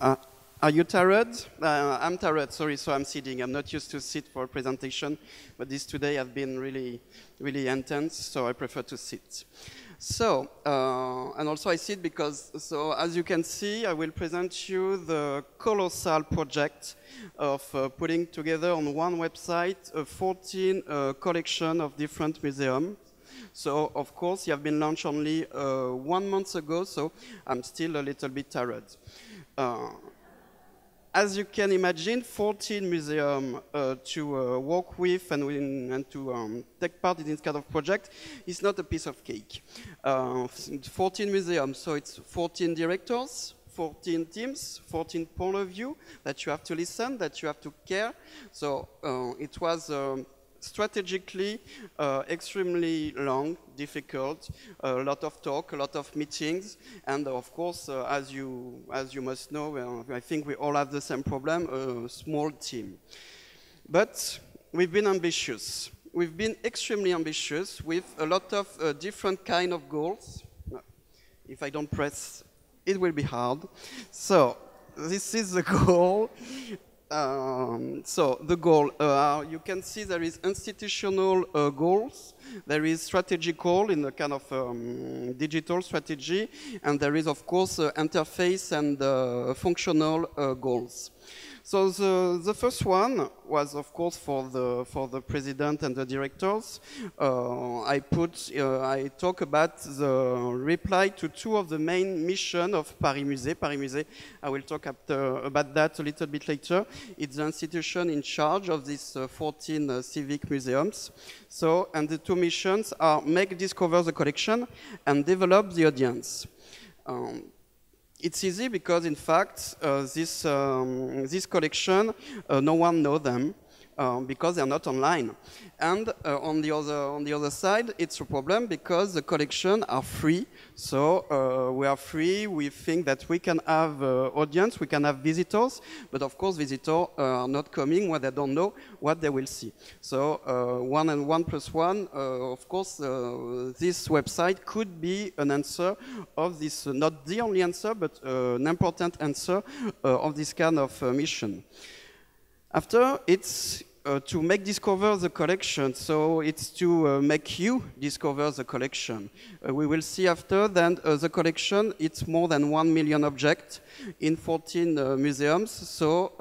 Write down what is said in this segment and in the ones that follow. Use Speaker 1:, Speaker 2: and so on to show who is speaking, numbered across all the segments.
Speaker 1: Uh, are you tired? I'm tired, sorry, so I'm sitting. I'm not used to sit for a presentation, but this today have been really, really intense, so I prefer to sit. So, and also I sit because, so as you can see, I will present you the colossal project of putting together on one website a 14 collection of different museums. So, of course, you have been launched only 1 month ago, so I'm still a little bit tired. As you can imagine, 14 museums to work with and to take part in this kind of project is not a piece of cake. 14 museums, so it's 14 directors, 14 teams, 14 point of view that you have to listen, that you have to care. So it was strategically extremely long, difficult, a lot of talk, a lot of meetings, and of course, as you must know, I think we all have the same problem, a small team. But we've been ambitious. We've been extremely ambitious with a lot of different kind of goals. If I don't press, it will be hard. So this is the goal. So the goal, you can see there is institutional goals, there is strategic goal in a kind of digital strategy, and there is of course interface and functional goals. So the first one was, of course, for the president and the directors. I talk about the reply to two of the main missions of Paris Musée. Paris Musée, I will talk about that a little bit later. It's the institution in charge of these 14 civic museums. So, and the two missions are discover the collection and develop the audience. It's easy because, in fact, this collection, no one knows them because they're not online. And on the other side, it's a problem because the collections are free. So we are free. We think that we can have audience, we can have visitors, but of course, visitors are not coming when they don't know what they will see. So 1 and 1 plus 1, of course, this website could be an answer of this, not the only answer, but an important answer of this kind of mission. After, it's to discover the collection, so it's to make you discover the collection. We will see after that the collection, it's more than 1 million objects in 14 museums, so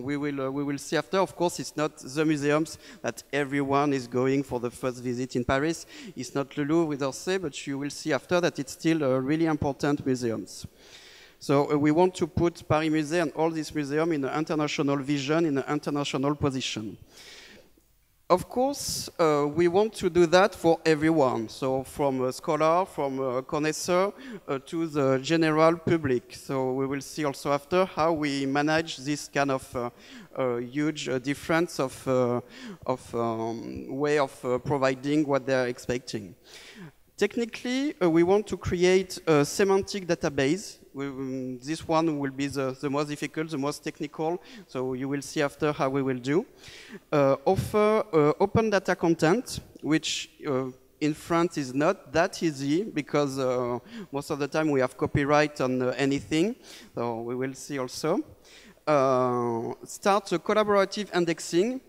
Speaker 1: we will see after. Of course, it's not the museums that everyone is going for the first visit in Paris. It's not Le Louvre with Orsay, but you will see after that it's still really important museums. So we want to put Paris Musée and all these museums in an international vision, in an international position. Of course, we want to do that for everyone. So from a scholar, from a connoisseur to the general public. So we will see also after how we manage this kind of huge difference of way of providing what they're expecting. Technically, we want to create a semantic database. This one will be the most difficult, the most technical, so you will see after how we will do. Offer open data content, which in France is not that easy because most of the time we have copyright on anything, so we will see also. Start a collaborative indexing.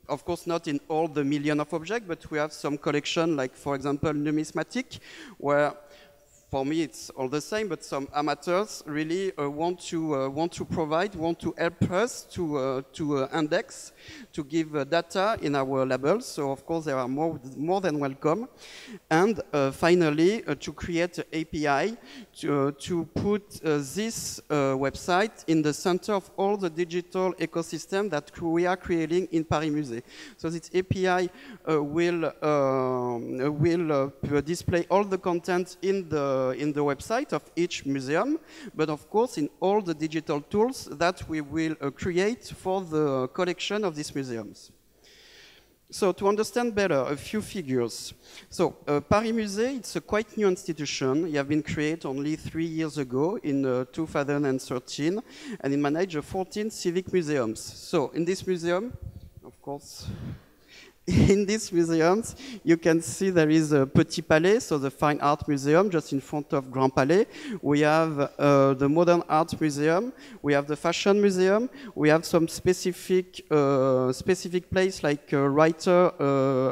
Speaker 1: Of course, not in all the million of objects, but we have some collection, like, for example, numismatic, where, for me, it's all the same, but some amateurs really want to help us to index, to give data in our labels. So, of course, they are more than welcome. And finally, to create an API to put this website in the center of all the digital ecosystem that we are creating in Paris Musée. So this API will display all the content in the website of each museum, but of course in all the digital tools that we will create for the collection of these museums. So to understand better, a few figures. So Paris Musée, it's a quite new institution. It has been created only 3 years ago in 2013, and it manages 14 civic museums. So in this museum, of course, in these museums, you can see there is a Petit Palais, so the Fine Art Museum, just in front of Grand Palais. We have the Modern Art Museum. We have the Fashion Museum. We have some specific place like writer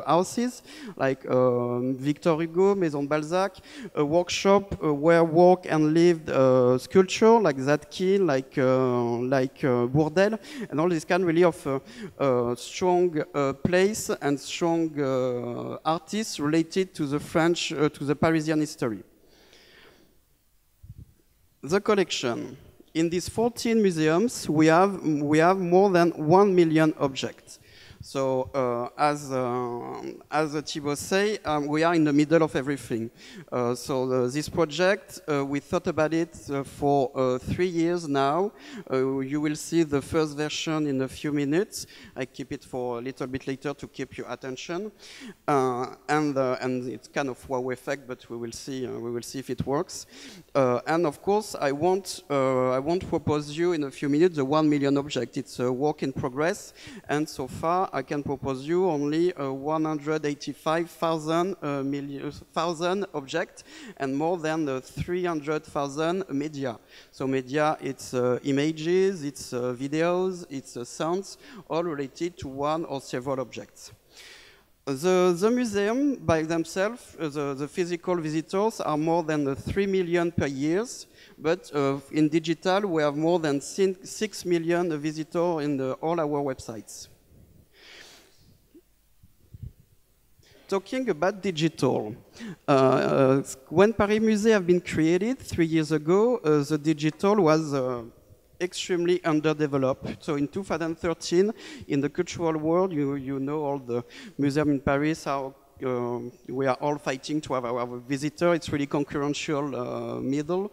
Speaker 1: houses, like Victor Hugo, Maison Balzac, a workshop where work and lived sculpture, like Zadkine, like Bourdelle, and all this kind really of strong place and strong artists related to the French, to the Parisian history. The collection. In these 14 museums, we have more than 1 million objects. So as Thibaut say, we are in the middle of everything. This project, we thought about it for 3 years now. You will see the first version in a few minutes. I keep it for a little bit later to keep your attention. And it's kind of wow effect, but we will see if it works. And of course, I won't propose you in a few minutes the 1 million object. It's a work in progress, and so far I can propose you only 185,000 objects and more than 300,000 media. So media, it's images, it's videos, it's sounds, all related to one or several objects. The museum by themselves, the physical visitors are more than 3 million per year, but in digital we have more than 6 million visitors in all our websites. Talking about digital, when Paris Musée have been created 3 years ago, the digital was extremely underdeveloped. So in 2013, in the cultural world, you know all the museums in Paris, how we are all fighting to have our visitor. It's really concurrential middle.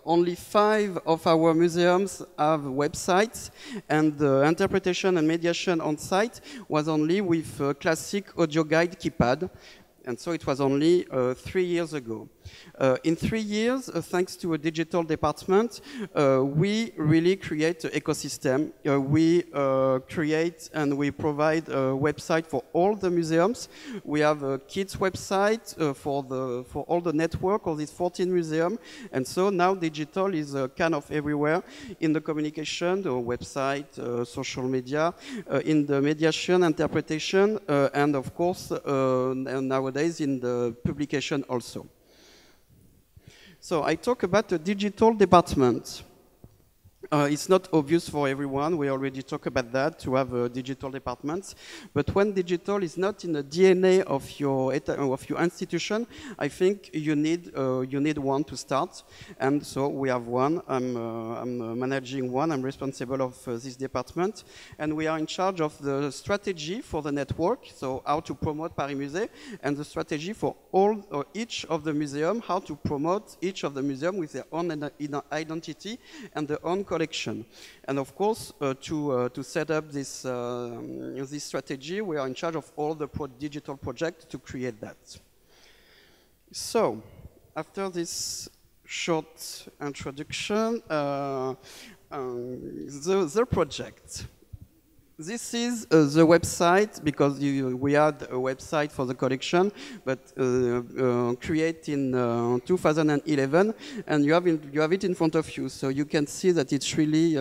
Speaker 1: Only 5 of our museums have websites, and the interpretation and mediation on site was only with classic audio guide keypad. And so it was only 3 years ago. In 3 years, thanks to a digital department, we really create an ecosystem. We create and we provide a website for all the museums. We have a kids website for all the network of these 14 museums. And so now digital is kind of everywhere in the communication, the website, social media, in the mediation, interpretation, and of course, nowadays in the publication also. So I talk about the digital department. It's not obvious for everyone. We already talked about that, to have digital departments. But when digital is not in the DNA of your institution, I think you need one to start. And so we have one. I'm managing one. I'm responsible of this department. And we are in charge of the strategy for the network, so how to promote Paris Musée, and the strategy for each of the museum, how to promote each of the museum with their own identity and their own collection. And of course, to set up this strategy, we are in charge of all the digital projects to create that. So, after this short introduction, the project. This is the website, because we had a website for the collection, but created in 2011, and you have it in front of you, so you can see that it's really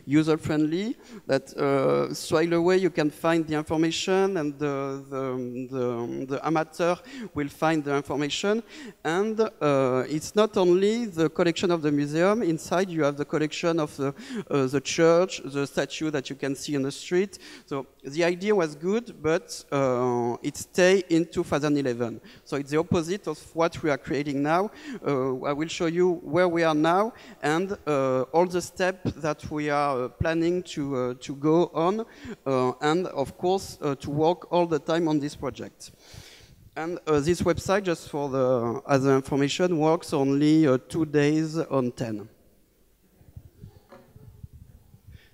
Speaker 1: user-friendly, that straight away you can find the information, and the amateur will find the information, and it's not only the collection of the museum. Inside you have the collection of the church, the statue that you can see on the street. So the idea was good, but it stayed in 2011. So it's the opposite of what we are creating now. I will show you where we are now and all the steps that we are planning to go on, and of course to work all the time on this project. And this website, just for the other information, works only 2 days on 10.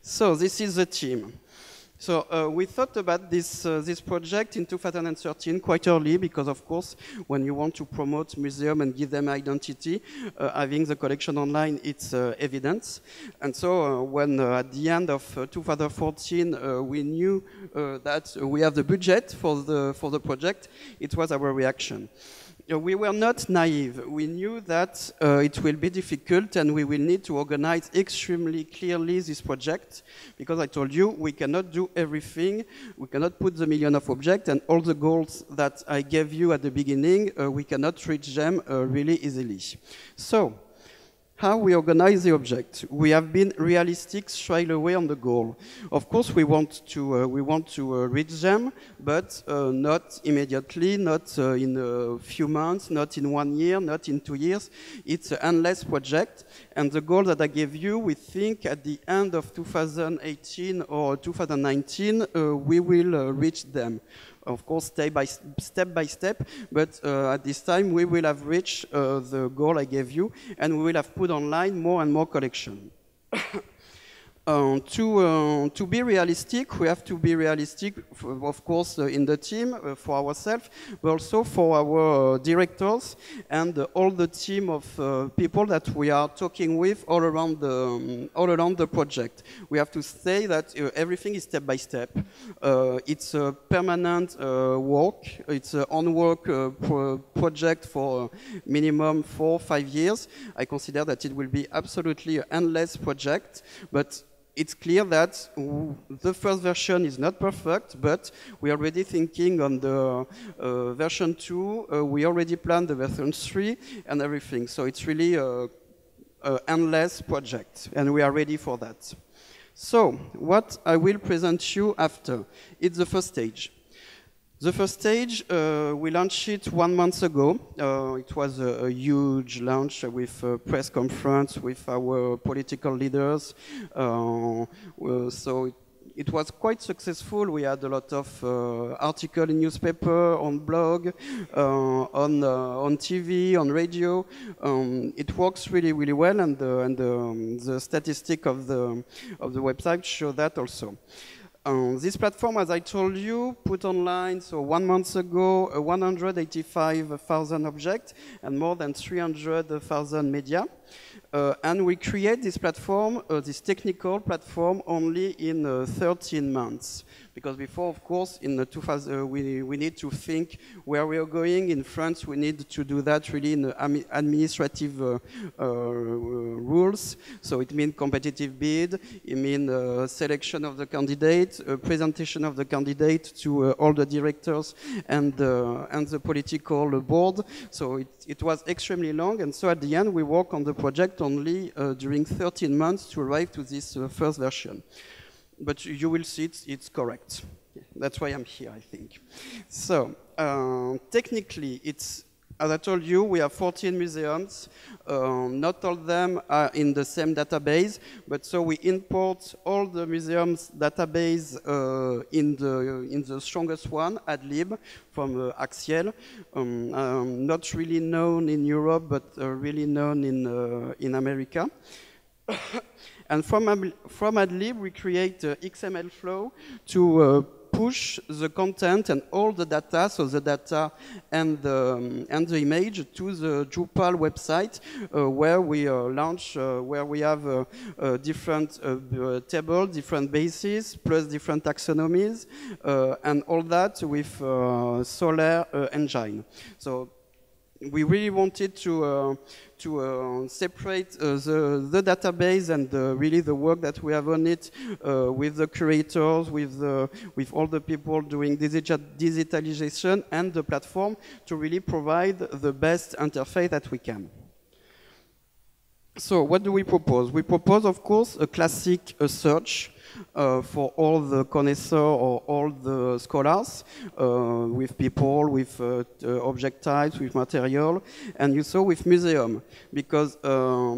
Speaker 1: So this is the team. So we thought about this project in 2013 quite early because, of course, when you want to promote museum and give them identity, having the collection online, it's evidence. And so when at the end of 2014 we knew that we have the budget for the project, it was our reaction. We were not naive. We knew that it will be difficult and we will need to organize extremely clearly this project because I told you we cannot do everything. We cannot put the million of objects and all the goals that I gave you at the beginning, we cannot reach them really easily. So, how we organize the object. We have been realistic straight away on the goal. Of course, we want to reach them, but not immediately, not in a few months, not in 1 year, not in 2 years. It's an endless project, and the goal that I gave you, we think at the end of 2018 or 2019, we will reach them. Of course, step by step, but at this time we will have reached the goal I gave you, and we will have put online more and more collection. To be realistic, we have to be realistic, of course, in the team, for ourselves, but also for our directors and all the team of people that we are talking with all around the project. We have to say that everything is step by step. It's a permanent work. It's an on-work project for minimum 4 or 5 years. I consider that it will be absolutely an endless project, but it's clear that the first version is not perfect, but we are already thinking on the version 2. We already planned the version 3 and everything. So it's really an endless project, and we are ready for that. So what I will present you after, it's the first stage. The first stage, we launched it 1 month ago. It was a huge launch with a press conference with our political leaders. So it was quite successful. We had a lot of articles in newspaper, on blog, on TV, on radio. It works really, really well, and the statistic of the website show that also. This platform, as I told you, put online, so 1 month ago, 185,000 objects and more than 300,000 media. And we create this platform, this technical platform, only in 13 months. Because before, of course, in 2000, we need to think where we are going. In France, we need to do that really in administrative rules. So it means competitive bid, it means selection of the candidate, presentation of the candidate to all the directors and the political board. So it was extremely long, and so at the end, we work on the project only during 13 months to arrive to this first version. But you will see it's correct. That's why I'm here, I think. So, technically, it's, as I told you, we have 14 museums. Not all of them are in the same database, but so we import all the museums' database in the strongest one, AdLib, from Axiel. Not really known in Europe, but really known in America. And from AdLib, we create XML flow to push the content and all the data, so the data and the image, to the Drupal website, where we launch, where we have different tables, different bases, plus different taxonomies, and all that with Solr engine. So we really wanted to separate the database and really the work that we have on it with the curators, with all the people doing digitalization and the platform to really provide the best interface that we can. So what do we propose? We propose, of course, a classic search for all the connoisseurs or all the scholars, with people, with object types, with material, and you saw with museum, because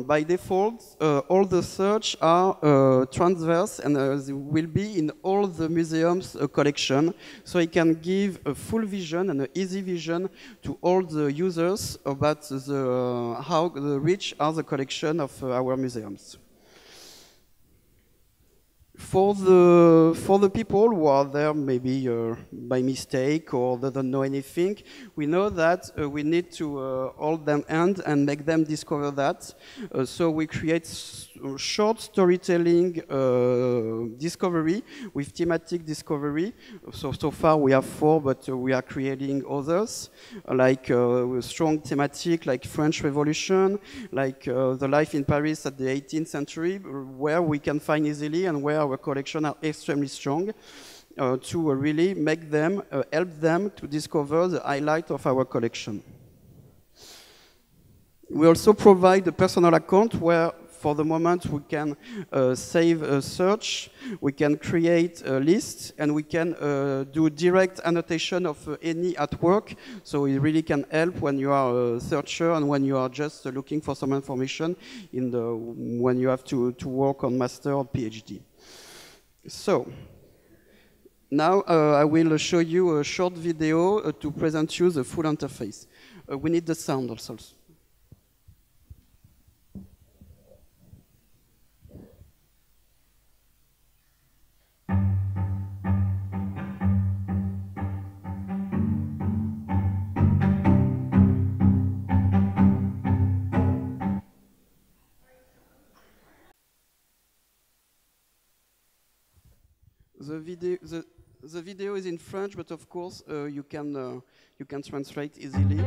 Speaker 1: by default, all the search are transverse and will be in all the museums' collection, so it can give a full vision and an easy vision to all the users about how rich are the collection of our museums. For the people who are there maybe by mistake or they don't know anything, we know that we need to hold them hand and make them discover that. So we create short storytelling discovery with thematic discovery. So far we have 4, but we are creating others, like strong thematic, like French Revolution, like the life in Paris at the 18th century, where we can find easily and where our collection are extremely strong, to really make them, help them to discover the highlight of our collection. We also provide a personal account where for the moment we can save a search, we can create a list, and we can do direct annotation of any artwork. So it really can help when you are a searcher and when you are just looking for some information when you have to work on master or PhD. So now I will show you a short video to present you the full interface. We need the sound also. The video is in French, but of course you can translate easily.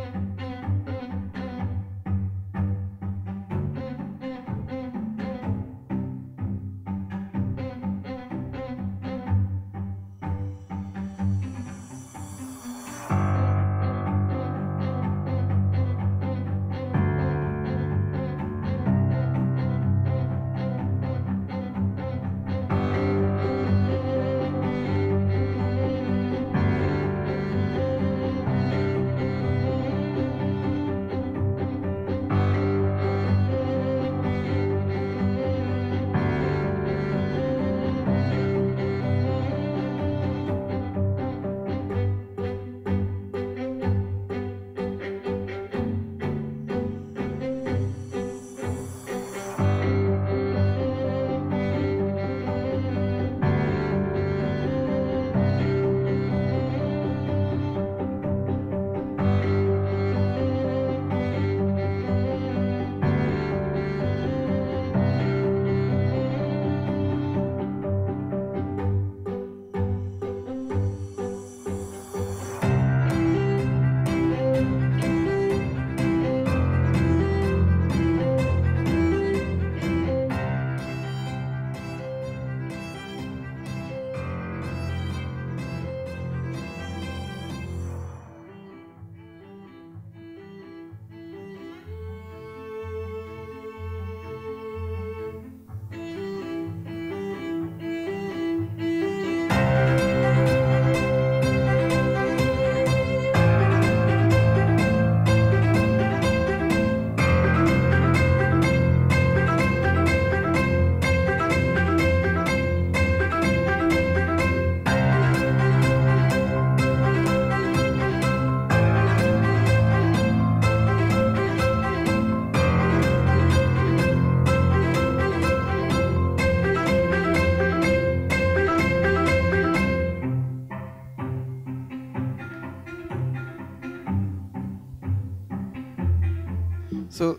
Speaker 1: So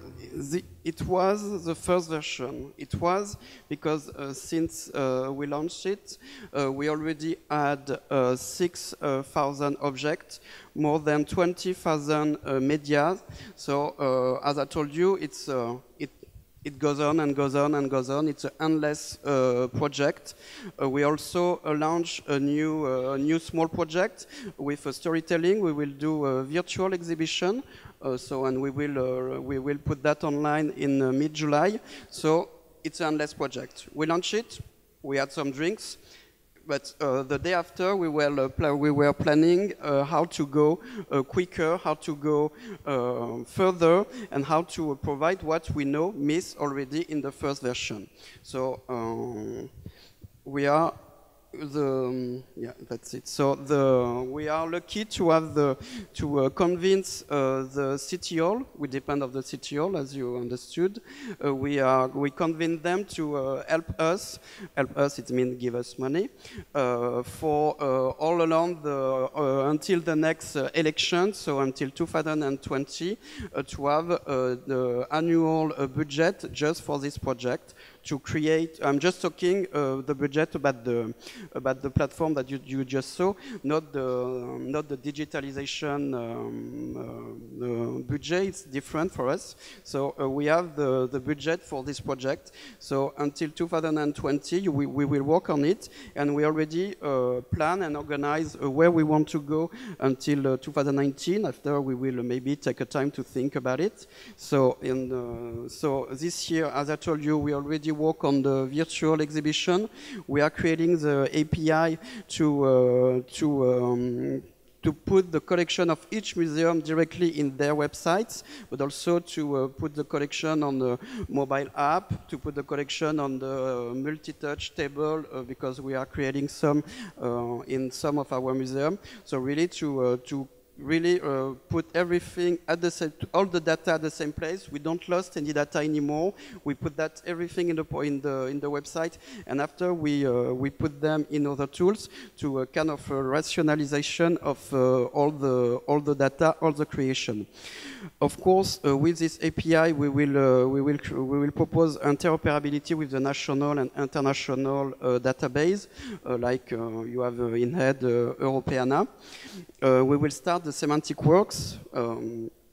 Speaker 1: it was the first version. It was because since we launched it, we already had 6,000 objects, more than 20,000 media. So as I told you, it goes on and goes on and goes on. It's an endless project. We also launched a new small project with storytelling. We will do a virtual exhibition. And we will put that online in mid-July. So it's an endless project. We launched it. We had some drinks. But the day after, we were planning how to go quicker, how to go further, and how to provide what we know missed already in the first version. So we are Yeah, that's it. So we are lucky to have convince the city hall. We depend on the city hall, as you understood. We convince them to help us. Help us, it means give us money for all along until the next election. So until 2020, to have the annual budget just for this project. To create, I'm just talking the budget about the platform that you just saw, not the digitalization budget. It's different for us. So we have the budget for this project. So until 2020, we will work on it, and we already plan and organize where we want to go until 2019. After we will maybe take a time to think about it. So so this year, as I told you, we already work on the virtual exhibition. We are creating the API to put the collection of each museum directly in their websites, but also to put the collection on the mobile app, to put the collection on the multi-touch table, because we are creating some in some of our museums. So really to really put everything at the same, all the data at the same place. We don't lost any data anymore. We put that everything in the website, and after we put them in other tools to a kind of a rationalization of all the data, all the creation. Of course, with this API, we will propose interoperability with the national and international database, like you have in head Europeana. We will start the semantic works,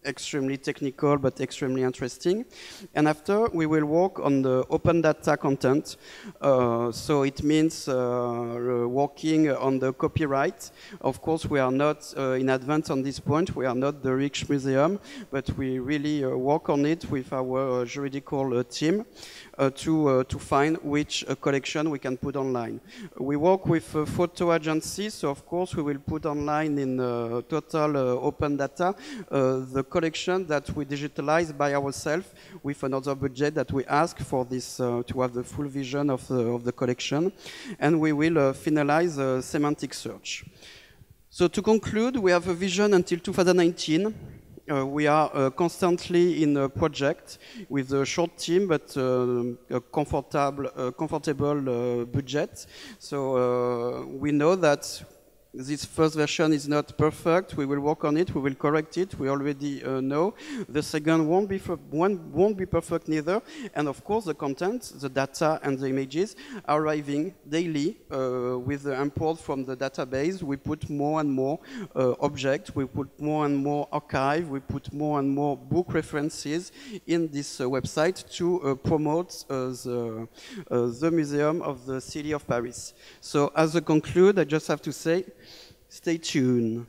Speaker 1: extremely technical but extremely interesting. And after, we will work on the open data content. So it means working on the copyright. Of course, we are not in advance on this point. We are not the rich museum, but we really work on it with our juridical team to find which collection we can put online. We work with photo agencies, so of course we will put online in total open data the collection that we digitalize by ourselves with another budget that we ask for this to have the full vision of the collection, and we will finalize semantic search. So to conclude, we have a vision until 2019. We are constantly in a project with a short team, but a comfortable budget. So we know that this first version is not perfect. We will work on it. We will correct it. We already know. The second won't be perfect neither. And of course, the content, the data, and the images are arriving daily with the import from the database. We put more and more objects. We put more and more archive. We put more and more book references in this website to promote the museum of the city of Paris. So as a conclude, I just have to say, stay tuned.